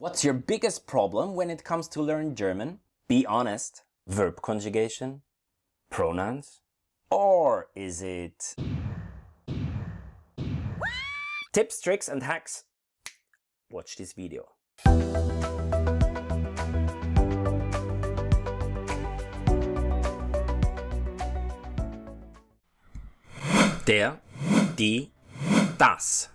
What's your biggest problem when it comes to learn German? Be honest. Verb conjugation? Pronouns? Or is it tips, tricks and hacks? Watch this video. Der, die, das.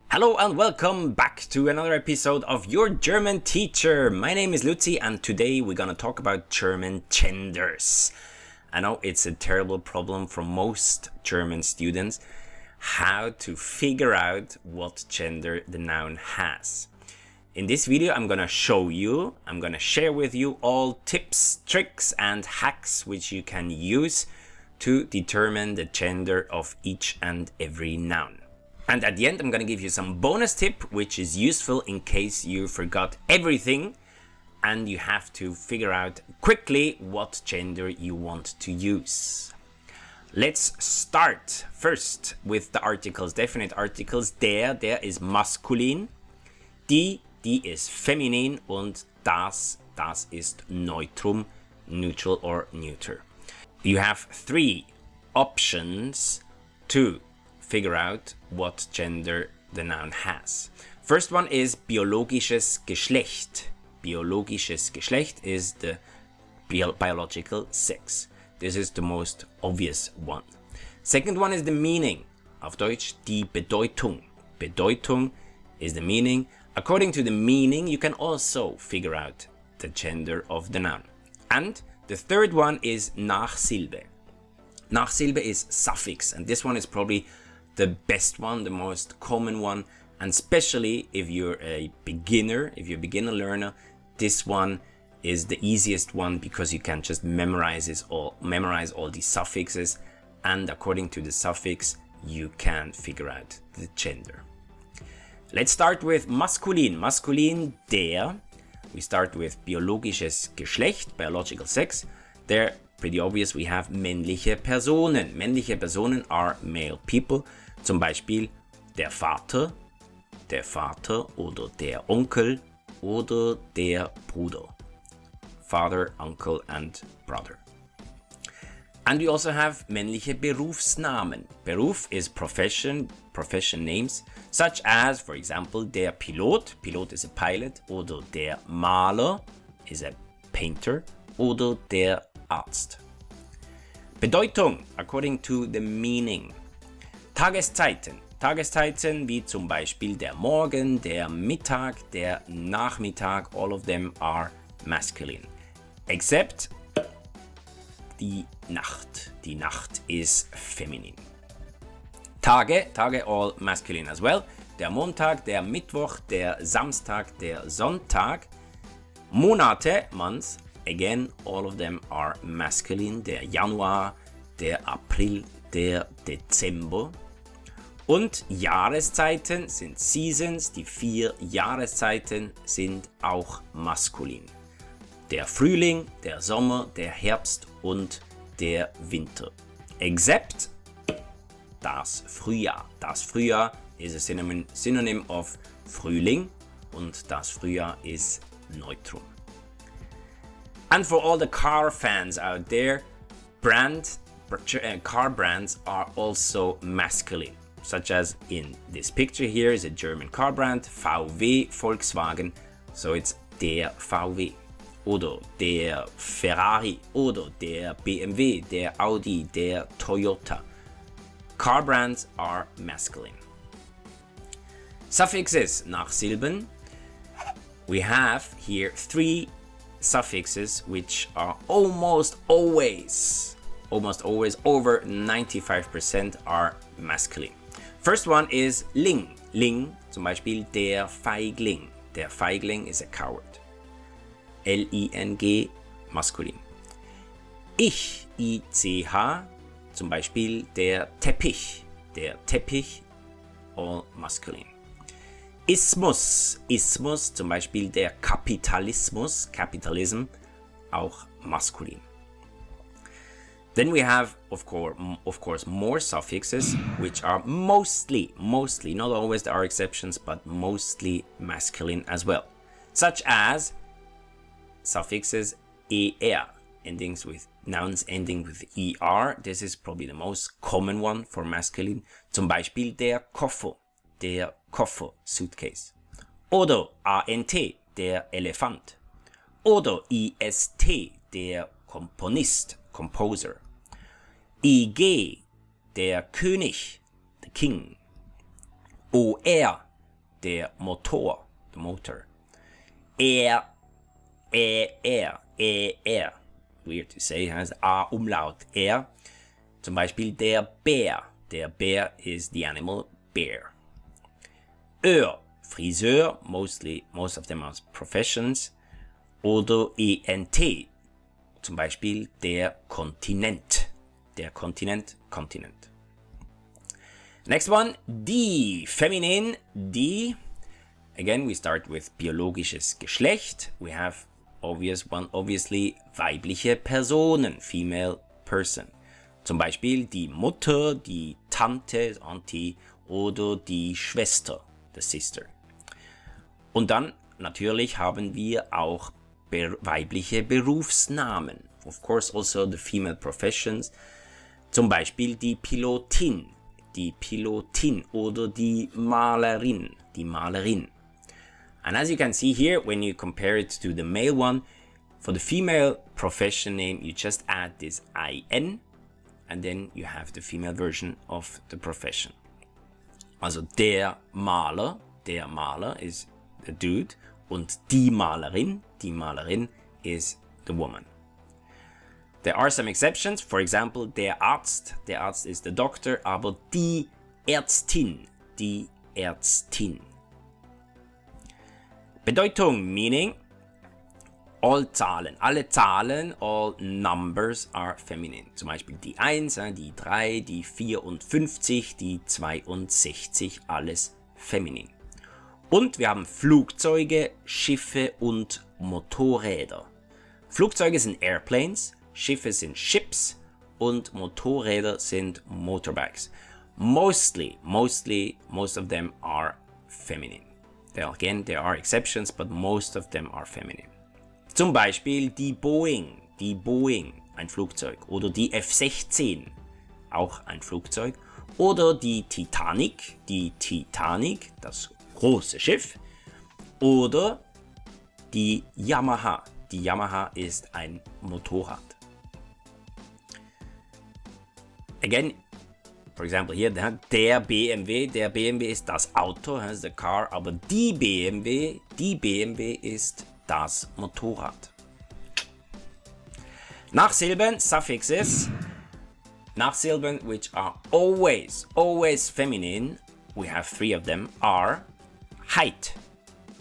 Hello and welcome back to another episode of Your German Teacher. My name is Luzi and today we're gonna talk about German genders. I know it's a terrible problem for most German students, how to figure out what gender the noun has. In this video I'm gonna share with you all tips, tricks and hacks which you can use to determine the gender of each and every noun. And at the end, I'm going to give you some bonus tip, which is useful in case you forgot everything and you have to figure out quickly what gender you want to use. Let's start first with the articles, definite articles. Der is maskulin, die ist feminin und das ist neutrum, neutral or neuter. You have three options to figure out what gender the noun has. First one is biologisches Geschlecht. Biologisches Geschlecht is the biological sex. This is the most obvious one. Second one is the meaning. Auf Deutsch die Bedeutung. Bedeutung is the meaning. According to the meaning, you can also figure out the gender of the noun. And the third one is Nachsilbe. Nachsilbe is suffix, and this one is probably the best one, the most common one, and especially if you're a beginner, if you're a beginner learner, this one is the easiest one because you can just memorize all these suffixes, and according to the suffix you can figure out the gender. Let's start with maskulin. Maskulin, der. We start with biologisches Geschlecht, biological sex. There, pretty obvious, we have männliche Personen. Männliche Personen are male people. Zum Beispiel der Vater oder der Onkel oder der Bruder. Father, uncle and brother. And we also have männliche Berufsnamen. Beruf is profession names, such as, for example, der Pilot. Pilot is a pilot. Oder der Maler is a painter. Oder der Arzt. Bedeutung, according to the meaning. Tageszeiten. Tageszeiten wie zum Beispiel der Morgen, der Mittag, der Nachmittag, all of them are masculine. Except die Nacht. Die Nacht is feminine. Tage all masculine as well. Der Montag, der Mittwoch, der Samstag, der Sonntag. Monate, months, again, all of them are masculine. Der Januar, der April, der Dezember. Und Jahreszeiten sind Seasons, die 4 Jahreszeiten sind auch maskulin. Der Frühling, der Sommer, der Herbst und der Winter. Except das Frühjahr. Das Frühjahr is a synonym of Frühling und das Frühjahr is neutrum. And for all the car fans out there, car brands are also masculine. Such as in this picture here is a German car brand, VW, Volkswagen, so it's der VW. Oder der Ferrari, oder der BMW, der Audi, der Toyota. Car brands are masculine. Suffixes, Nachsilben. We have here 3 suffixes which are almost always over 95% are masculine. First one is ling. Ling, zum Beispiel der Feigling. Der Feigling is a coward. L-I-N-G, maskulin. Ich, I-C-H, zum Beispiel der Teppich. Der Teppich, all maskulin. Ismus, Ismus, zum Beispiel der Kapitalismus, Capitalism, auch maskulin. Then we have, of course, more suffixes, which are mostly, not always there are exceptions, but mostly masculine as well. such as suffixes er, nouns ending with er. This is probably the most common one for masculine. Zum Beispiel der Koffer, suitcase. Oder ant, der Elefant. Oder ist, der Komponist, composer. ig, der König, the king. or, der Motor, the motor. Weird to say, has A-Umlaut, Zum Beispiel der Bär is the animal bear. Friseur, most of them are professions. Oder ent, zum Beispiel der Kontinent. Continent. Next one, die, feminine, die. Again, we start with biologisches Geschlecht. We have obviously weibliche Personen, female person. Zum Beispiel die Mutter, die Tante, Auntie oder die Schwester, the sister. Und dann natürlich haben wir auch weibliche Berufsnamen. Of course also the female professions. Zum Beispiel die Pilotin oder die Malerin. And as you can see here, when you compare it to the male one, for the female profession name, you just add this in, and then you have the female version of the profession. Also der Maler is the dude, und die Malerin is the woman. There are some exceptions, for example, der Arzt is the doctor, aber die Ärztin. Bedeutung, meaning, alle Zahlen, all numbers are feminine. Zum Beispiel die 1, die 3, die 54, die 62, alles feminin. Und wir haben Flugzeuge, Schiffe und Motorräder. Flugzeuge sind Airplanes, Schiffe sind Ships und Motorräder sind Motorbikes. Most of them are feminine. There are exceptions, but most of them are feminine. Zum Beispiel die Boeing, ein Flugzeug. Oder die F-16, auch ein Flugzeug. Oder die Titanic, das große Schiff. Oder die Yamaha. Die Yamaha ist ein Motorrad. Again, for example here, der BMW ist das Auto, has the car, aber die BMW ist das Motorrad. Nachsilben, suffixes. Nachsilben, which are always feminine, we have 3 of them, are height.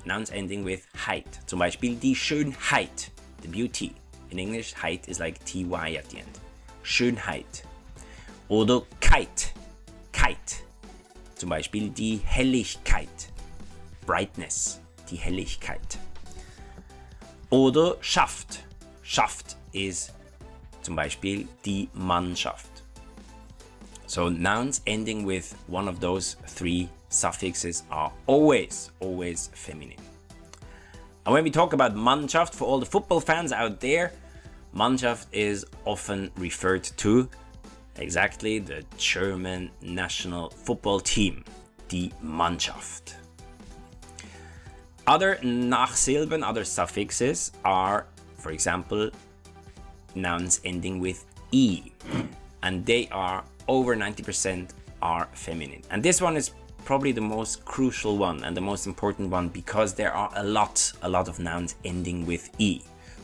Nouns ending with height. Zum Beispiel die Schönheit, the beauty. In English, height is like ty at the end. Schönheit. Oder Kite. Zum Beispiel die Helligkeit. Brightness, die Helligkeit. Oder Schaft. Schaft is zum Beispiel die Mannschaft. So nouns ending with one of those 3 suffixes are always feminine. And when we talk about Mannschaft, for all the football fans out there, Mannschaft is often referred to exactly the German national football team, die Mannschaft. Other Nachsilben, other suffixes are, for example, nouns ending with e, and they are over 90% are feminine. And this one is probably the most crucial one and the most important one because there are a lot of nouns ending with e.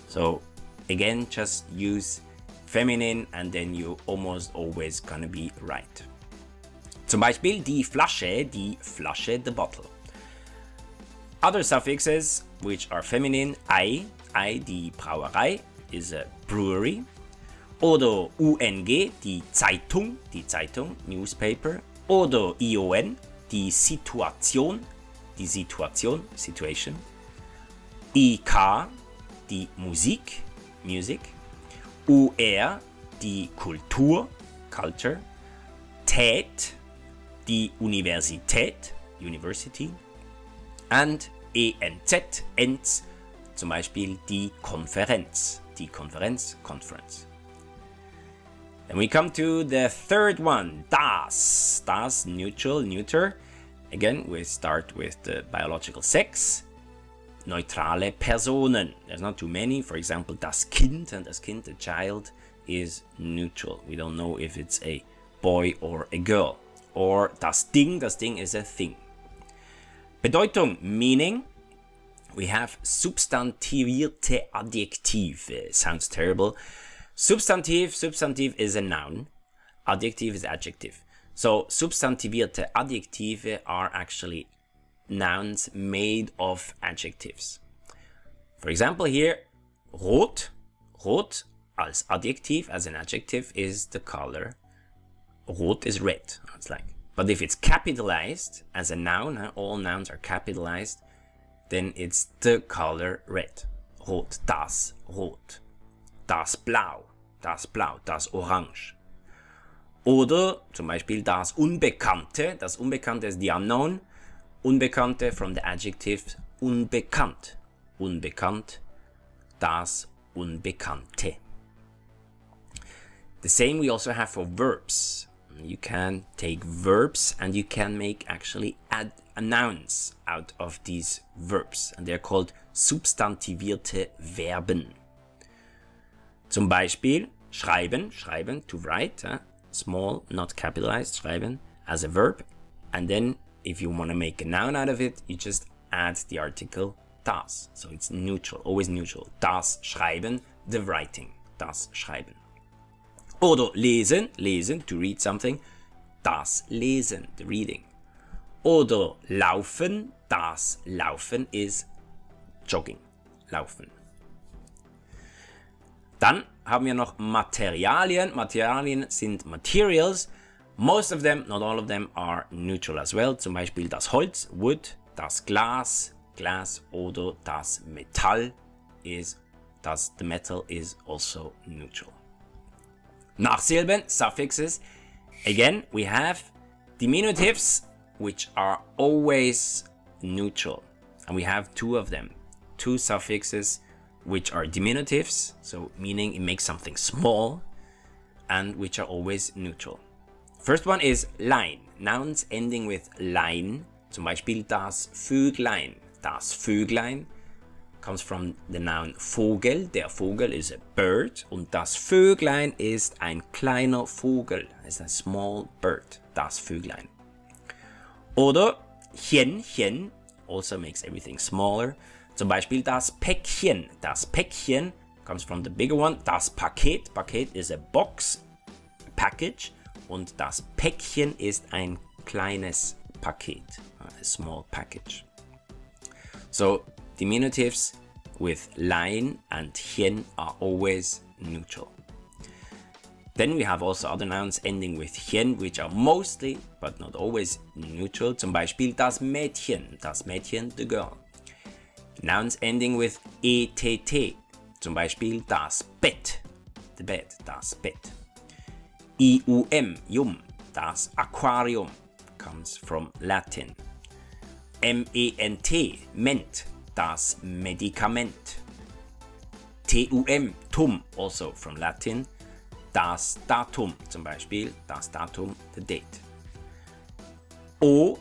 So again, just use feminine and then you're almost always gonna be right. Zum Beispiel die Flasche, the bottle. Other suffixes which are feminine, die Brauerei is a brewery. Oder ung, die Zeitung, newspaper. Oder ion, die Situation, situation. Ik, die Musik, music. Ur, die Kultur, culture. Tät, die Universität, university. And ent, zum Beispiel die Konferenz. Die Konferenz, conference. Then we come to the third one, das. Das, neutral, neuter. Again, we start with the biological sex. Neutrale Personen. There's not too many. For example, das Kind, and das Kind, the child, is neutral. We don't know if it's a boy or a girl. Or das Ding is a thing. Bedeutung, meaning. We have substantivierte Adjektive. Sounds terrible. Substantiv is a noun. Adjective is adjective. So substantivierte Adjektive are actually nouns made of adjectives. For example here, rot. Rot als Adjektiv, as an adjective, is the color. Rot is red. It's like. But if it's capitalized as a noun, all nouns are capitalized, then it's the color red. Rot, das Rot. Das Blau, das Blau, das Orange. Oder zum Beispiel das Unbekannte. Das Unbekannte ist the unknown. Unbekannte from the adjective unbekannt. Unbekannt, das Unbekannte. The same we also have for verbs. You can take verbs and you can make actually add nouns out of these verbs. And they're called substantivierte Verben. Zum Beispiel schreiben, schreiben, to write, small, not capitalized, schreiben, as a verb. And then if you want to make a noun out of it, you just add the article das. So it's neutral, always neutral. Das Schreiben, the writing, das Schreiben. Oder lesen, lesen, to read something, das Lesen, the reading. Oder laufen, das Laufen is jogging, laufen. Dann haben wir noch Materialien. Materialien sind materials. Most of them, not all of them, are neutral as well. Zum Beispiel das Holz, wood, das Glas, glass, oder das Metall the metal is also neutral. Nachsilben, suffixes. Again, we have diminutives, which are always neutral. And we have two of them. Two suffixes, which are diminutives, so meaning it makes something small, and which are always neutral. First one is Lein. Nouns ending with Lein. Zum Beispiel das Vöglein. Das Vöglein comes from the noun Vogel. Der Vogel is a bird. Und das Vöglein ist ein kleiner Vogel. It's a small bird. Das Vöglein. Oder Chen also makes everything smaller. Zum Beispiel das Päckchen. Das Päckchen comes from the bigger one. Das Paket. Paket is a box, a package. Und das Päckchen ist ein kleines Paket, a small package. So diminutives with Lein and Chen are always neutral. Then we have also other nouns ending with Chen, which are mostly, but not always, neutral. Zum Beispiel das Mädchen, the girl. Nouns ending with ETT, zum Beispiel das Bett, the bed, das Bett. Yum, das Aquarium, comes from Latin. Ment, das Medikament. Tum, also from Latin. Das Datum, zum Beispiel, das Datum, the date. Eau,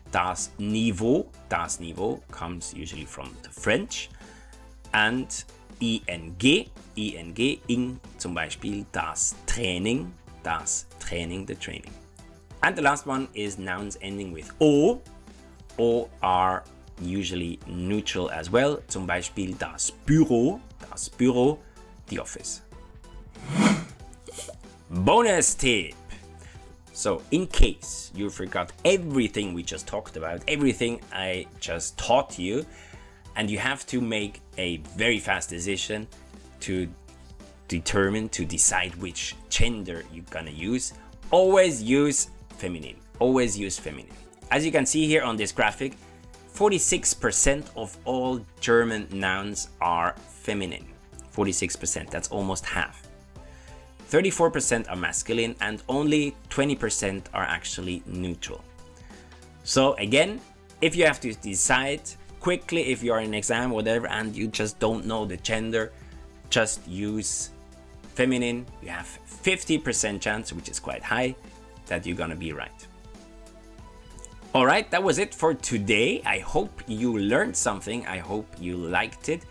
das Niveau comes usually from the French. And ing, zum Beispiel das Training, the training. And the last one is nouns ending with o. O are usually neutral as well. Zum Beispiel das Büro, the office. Bonus tip. So in case you forgot everything we just talked about, everything I just taught you, and you have to make a very fast decision to decide which gender you're gonna use, always use feminine. Always use feminine. As you can see here on this graphic, 46% of all German nouns are feminine. 46%, that's almost half. 34% are masculine and only 20% are actually neutral. So again, if you have to decide quickly if you're in an exam or whatever and you just don't know the gender, just use feminine. You have 50% chance, which is quite high, that you're gonna be right. Alright, that was it for today. I hope you learned something. I hope you liked it.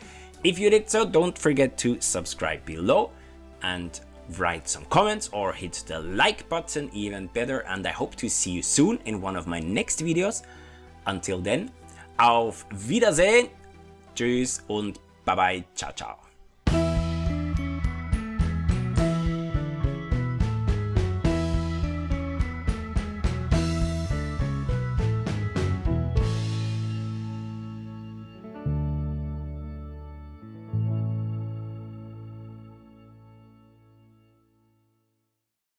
If you did so, don't forget to subscribe below and write some comments or hit the like button, even better. And I hope to see you soon in one of my next videos. Until then, auf Wiedersehen, tschüss und bye bye, ciao ciao.